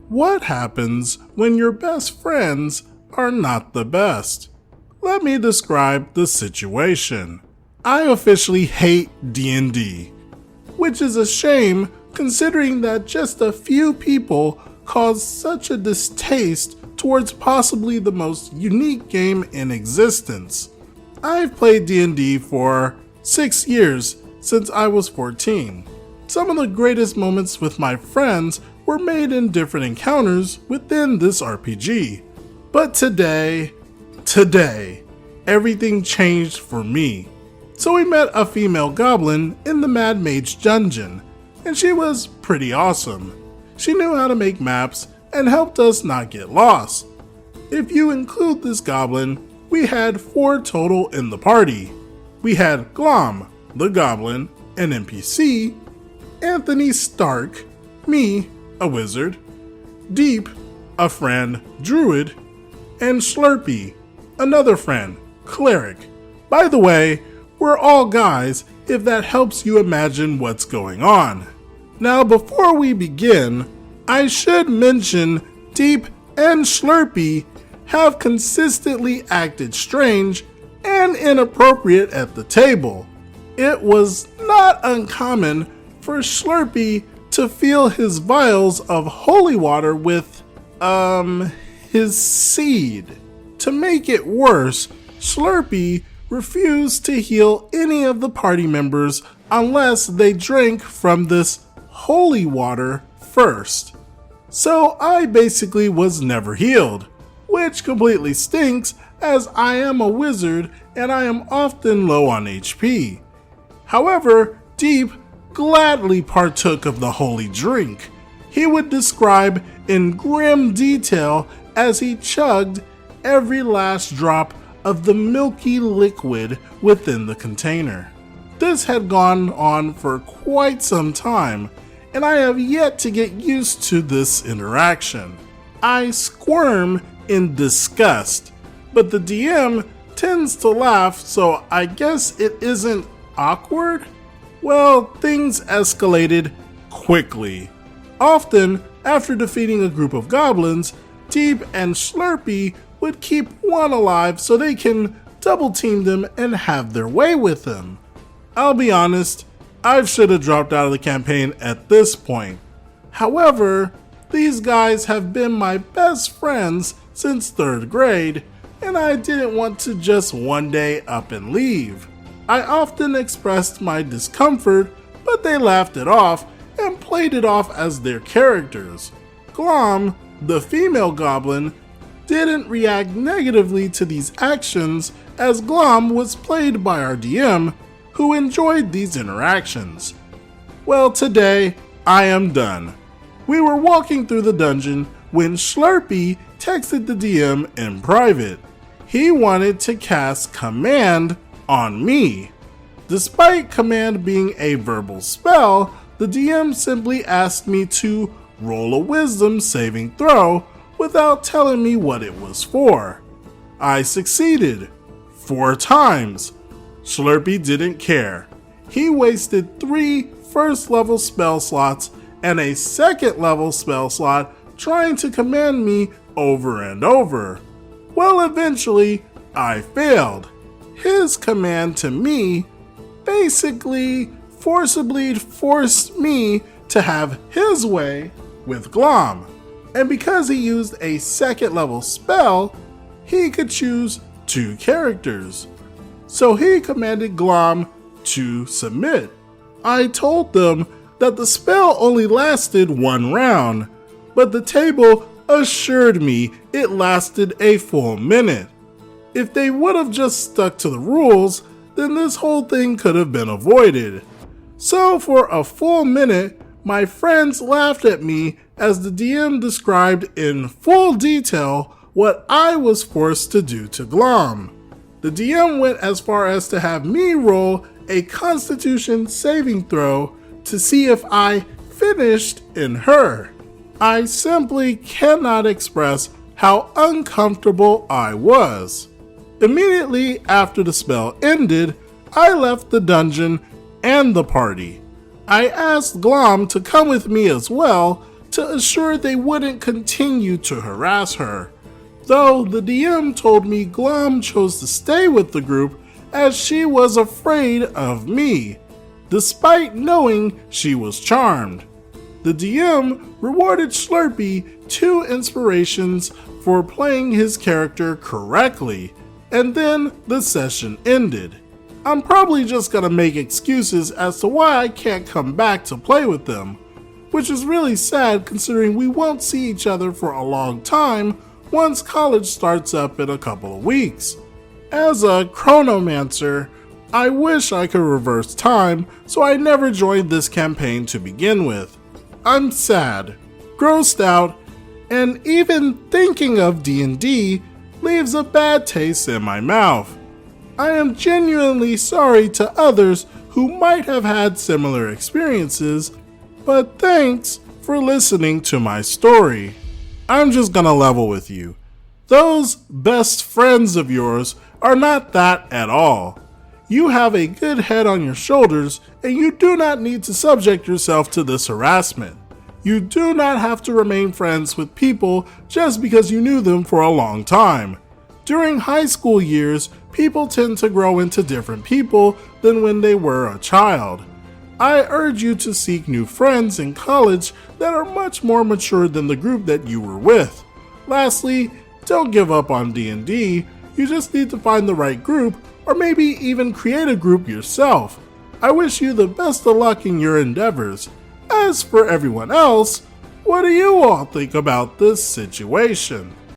What happens when your best friends are not the best? Let me describe the situation. I officially hate D&D, which is a shame considering that just a few people caused such a distaste towards possibly the most unique game in existence. I've played D&D for 6 years since I was 14. Some of the greatest moments with my friends were made in different encounters within this RPG. But today, everything changed for me. So we met a female goblin in the Mad Mage dungeon, and she was pretty awesome. She knew how to make maps and helped us not get lost. If you include this goblin, we had 4 total in the party. We had Glom, the goblin, an NPC, Anthony Stark, me, a wizard, Deep, a friend, druid, and Slurpee, another friend, cleric. By the way, we're all guys if that helps you imagine what's going on. Now before we begin, I should mention Deep and Slurpee have consistently acted strange and inappropriate at the table. It was not uncommon for Slurpee to fill his vials of holy water with, his seed. To make it worse, Slurpee refused to heal any of the party members unless they drank from this holy water first. So I basically was never healed, which completely stinks as I am a wizard and I am often low on HP. However, Deep gladly partook of the holy drink. He would describe in grim detail as he chugged every last drop of the milky liquid within the container. This had gone on for quite some time, and I have yet to get used to this interaction. I squirm in disgust, but the DM tends to laugh, so I guess it isn't awkward? Well, things escalated quickly. Often, after defeating a group of goblins, Deep and Slurpee would keep one alive so they can double team them and have their way with them. I'll be honest, I should have dropped out of the campaign at this point. However, these guys have been my best friends since 3rd grade, and I didn't want to just one day up and leave. I often expressed my discomfort, but they laughed it off and played it off as their characters. Glom, the female goblin, didn't react negatively to these actions as Glom was played by our DM, who enjoyed these interactions. Well, today, I am done. We were walking through the dungeon when Slurpee texted the DM in private. He wanted to cast Command on me. Despite Command being a verbal spell, the DM simply asked me to roll a wisdom saving throw without telling me what it was for. I succeeded 4 times. Slurpee didn't care. He wasted 3 first level spell slots and a 2nd level spell slot trying to command me over and over. Well, eventually, I failed. His command to me basically forcibly forced me to have his way with Glom. And because he used a 2nd level spell, he could choose 2 characters. So he commanded Glom to submit. I told them that the spell only lasted 1 round, but the table assured me it lasted a full minute. If they would have just stuck to the rules, then this whole thing could have been avoided. So for a full minute, my friends laughed at me as the DM described in full detail what I was forced to do to Glom. The DM went as far as to have me roll a Constitution saving throw to see if I finished in her. I simply cannot express how uncomfortable I was. Immediately after the spell ended, I left the dungeon and the party. I asked Glom to come with me as well to assure they wouldn't continue to harass her. Though the DM told me Glom chose to stay with the group as she was afraid of me, despite knowing she was charmed. The DM rewarded Slurpee 2 inspirations for playing his character correctly, and then the session ended. I'm probably just gonna make excuses as to why I can't come back to play with them, which is really sad considering we won't see each other for a long time once college starts up in a couple of weeks. As a chronomancer, I wish I could reverse time so I never joined this campaign to begin with. I'm sad, grossed out, and even thinking of D&D leaves a bad taste in my mouth. I am genuinely sorry to others who might have had similar experiences, but thanks for listening to my story. I'm just gonna level with you. Those best friends of yours are not that at all. You have a good head on your shoulders, and you do not need to subject yourself to this harassment. You do not have to remain friends with people just because you knew them for a long time. During high school years, people tend to grow into different people than when they were a child. I urge you to seek new friends in college that are much more mature than the group that you were with. Lastly, don't give up on D&D. You just need to find the right group, or maybe even create a group yourself. I wish you the best of luck in your endeavors. As for everyone else, what do you all think about this situation?